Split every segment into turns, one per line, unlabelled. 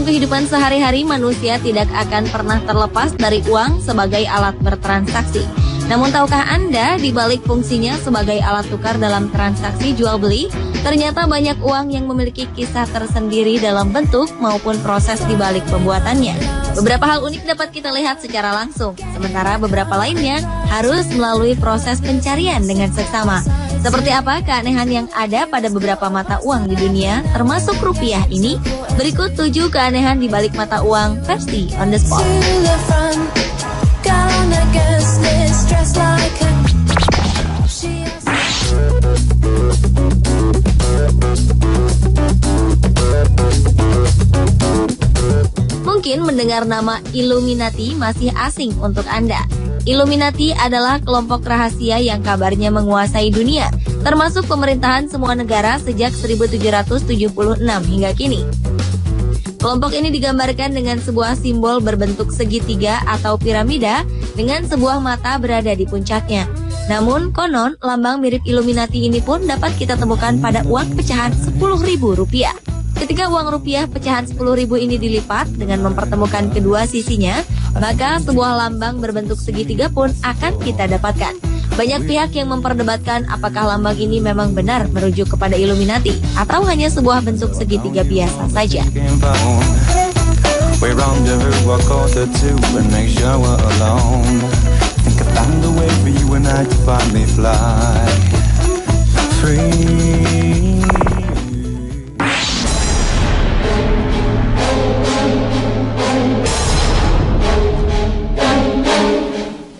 kehidupan sehari-hari, manusia tidak akan pernah terlepas dari uang sebagai alat bertransaksi. Namun tahukah Anda, di balik fungsinya sebagai alat tukar dalam transaksi jual-beli, ternyata banyak uang yang memiliki kisah tersendiri dalam bentuk maupun proses di balik pembuatannya. Beberapa hal unik dapat kita lihat secara langsung, sementara beberapa lainnya harus melalui proses pencarian dengan seksama. Seperti apa keanehan yang ada pada beberapa mata uang di dunia, termasuk rupiah ini? Berikut 7 keanehan di balik mata uang versi on the spot. Mungkin mendengar nama Illuminati masih asing untuk Anda. Illuminati adalah kelompok rahasia yang kabarnya menguasai dunia, termasuk pemerintahan semua negara sejak 1776 hingga kini. Kelompok ini digambarkan dengan sebuah simbol berbentuk segitiga atau piramida dengan sebuah mata berada di puncaknya. Namun, konon lambang mirip Illuminati ini pun dapat kita temukan pada uang pecahan Rp10.000. Ketika uang rupiah pecahan Rp10.000 ini dilipat dengan mempertemukan kedua sisinya, maka sebuah lambang berbentuk segitiga pun akan kita dapatkan. Banyak pihak yang memperdebatkan apakah lambang ini memang benar merujuk kepada Illuminati atau hanya sebuah bentuk segitiga biasa saja.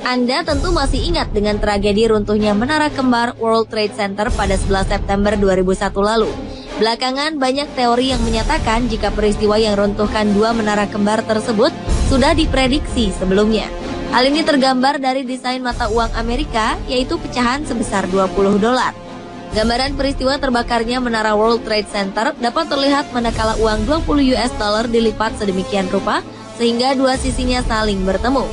Anda tentu masih ingat dengan tragedi runtuhnya Menara Kembar World Trade Center pada 11 September 2001 lalu. Belakangan banyak teori yang menyatakan jika peristiwa yang runtuhkan dua menara kembar tersebut sudah diprediksi sebelumnya. Hal ini tergambar dari desain mata uang Amerika, yaitu pecahan sebesar $20. Gambaran peristiwa terbakarnya Menara World Trade Center dapat terlihat manakala uang $20 dilipat sedemikian rupa sehingga dua sisinya saling bertemu.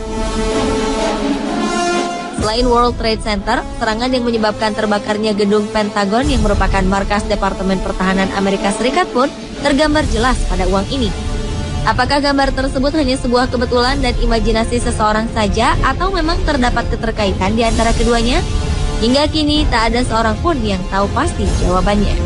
Selain World Trade Center, serangan yang menyebabkan terbakarnya gedung Pentagon yang merupakan markas Departemen Pertahanan Amerika Serikat pun tergambar jelas pada uang ini. Apakah gambar tersebut hanya sebuah kebetulan dan imajinasi seseorang saja atau memang terdapat keterkaitan di antara keduanya? Hingga kini tak ada seorang pun yang tahu pasti jawabannya.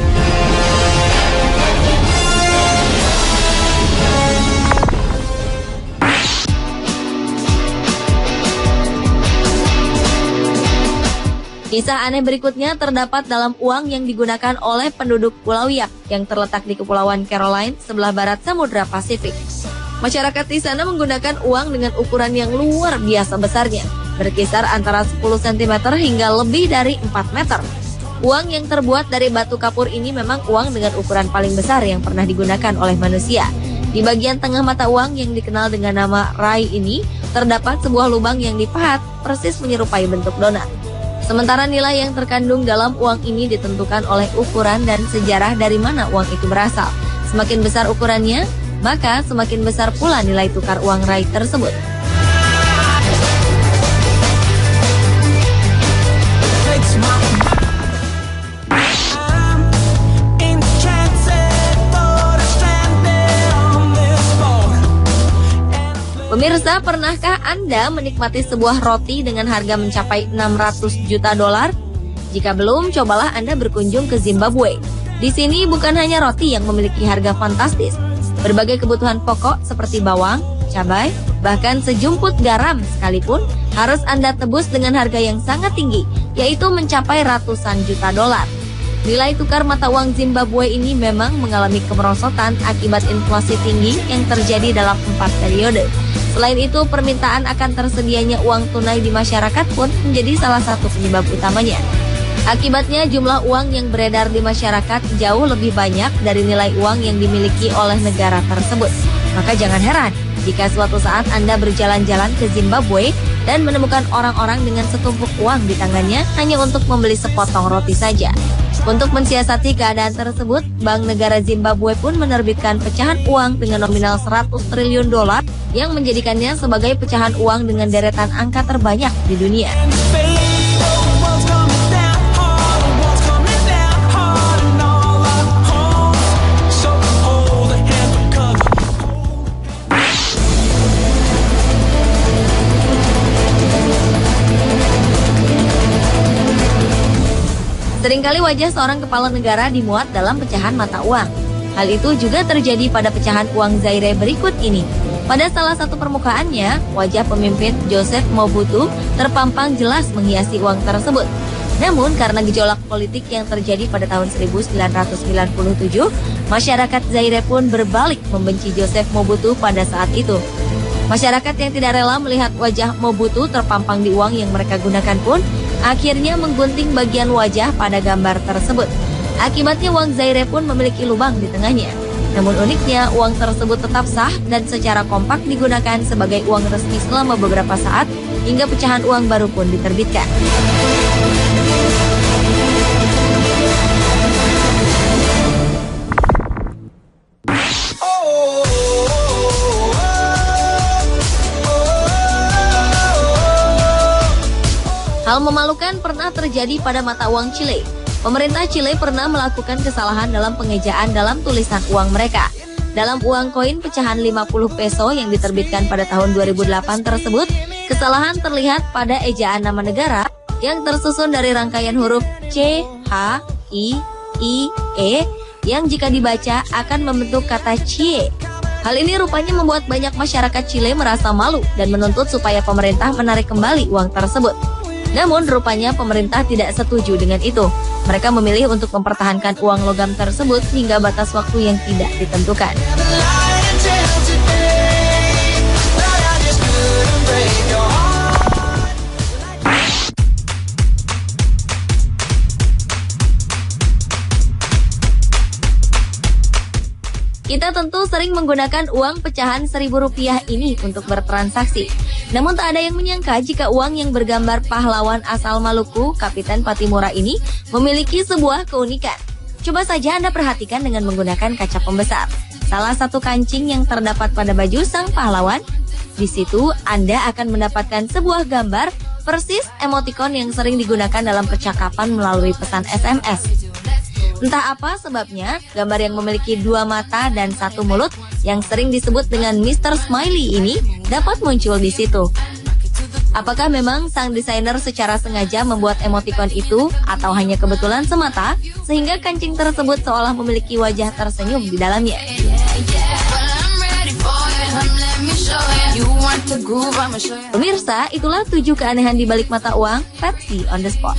Kisah aneh berikutnya terdapat dalam uang yang digunakan oleh penduduk Pulau Yap yang terletak di Kepulauan Caroline sebelah barat Samudra Pasifik. Masyarakat di sana menggunakan uang dengan ukuran yang luar biasa besarnya, berkisar antara 10 cm hingga lebih dari 4 meter. Uang yang terbuat dari batu kapur ini memang uang dengan ukuran paling besar yang pernah digunakan oleh manusia. Di bagian tengah mata uang yang dikenal dengan nama Rai ini, terdapat sebuah lubang yang dipahat persis menyerupai bentuk donat. Sementara nilai yang terkandung dalam uang ini ditentukan oleh ukuran dan sejarah dari mana uang itu berasal. Semakin besar ukurannya, maka semakin besar pula nilai tukar uang Rai tersebut. Pemirsa, pernahkah Anda menikmati sebuah roti dengan harga mencapai $600 juta? Jika belum, cobalah Anda berkunjung ke Zimbabwe. Di sini bukan hanya roti yang memiliki harga fantastis. Berbagai kebutuhan pokok seperti bawang, cabai, bahkan sejumput garam sekalipun harus Anda tebus dengan harga yang sangat tinggi, yaitu mencapai ratusan juta dolar. Nilai tukar mata uang Zimbabwe ini memang mengalami kemerosotan akibat inflasi tinggi yang terjadi dalam 4 periode. Selain itu, permintaan akan tersedianya uang tunai di masyarakat pun menjadi salah satu penyebab utamanya. Akibatnya, jumlah uang yang beredar di masyarakat jauh lebih banyak dari nilai uang yang dimiliki oleh negara tersebut. Maka jangan heran jika suatu saat Anda berjalan-jalan ke Zimbabwe dan menemukan orang-orang dengan setumpuk uang di tangannya hanya untuk membeli sepotong roti saja. Untuk mensiasati keadaan tersebut, Bank Negara Zimbabwe pun menerbitkan pecahan uang dengan nominal $100 triliun yang menjadikannya sebagai pecahan uang dengan deretan angka terbanyak di dunia. Seringkali wajah seorang kepala negara dimuat dalam pecahan mata uang. Hal itu juga terjadi pada pecahan uang Zaire berikut ini. Pada salah satu permukaannya, wajah pemimpin Joseph Mobutu terpampang jelas menghiasi uang tersebut. Namun karena gejolak politik yang terjadi pada tahun 1997, masyarakat Zaire pun berbalik membenci Joseph Mobutu pada saat itu. Masyarakat yang tidak rela melihat wajah Mobutu terpampang di uang yang mereka gunakan pun akhirnya menggunting bagian wajah pada gambar tersebut. Akibatnya uang Zaire pun memiliki lubang di tengahnya. Namun uniknya, uang tersebut tetap sah dan secara kompak digunakan sebagai uang resmi selama beberapa saat hingga pecahan uang baru pun diterbitkan. Hal memalukan pernah terjadi pada mata uang Chile. Pemerintah Chile pernah melakukan kesalahan dalam pengejaan dalam tulisan uang mereka. Dalam uang koin pecahan 50 peso yang diterbitkan pada tahun 2008 tersebut, kesalahan terlihat pada ejaan nama negara yang tersusun dari rangkaian huruf C, H, I, E yang jika dibaca akan membentuk kata Cie. Hal ini rupanya membuat banyak masyarakat Chile merasa malu dan menuntut supaya pemerintah menarik kembali uang tersebut. Namun rupanya pemerintah tidak setuju dengan itu. Mereka memilih untuk mempertahankan uang logam tersebut hingga batas waktu yang tidak ditentukan. Kita tentu sering menggunakan uang pecahan Rp1.000 ini untuk bertransaksi. Namun tak ada yang menyangka jika uang yang bergambar pahlawan asal Maluku, Kapitan Patimura ini memiliki sebuah keunikan. Coba saja Anda perhatikan dengan menggunakan kaca pembesar. Salah satu kancing yang terdapat pada baju sang pahlawan, di situ Anda akan mendapatkan sebuah gambar persis emotikon yang sering digunakan dalam percakapan melalui pesan SMS. Entah apa sebabnya, gambar yang memiliki 2 mata dan 1 mulut yang sering disebut dengan Mr. Smiley ini dapat muncul di situ. Apakah memang sang desainer secara sengaja membuat emotikon itu atau hanya kebetulan semata sehingga kancing tersebut seolah memiliki wajah tersenyum di dalamnya? Pemirsa, itulah 7 keanehan di balik mata uang Pepsi on the spot.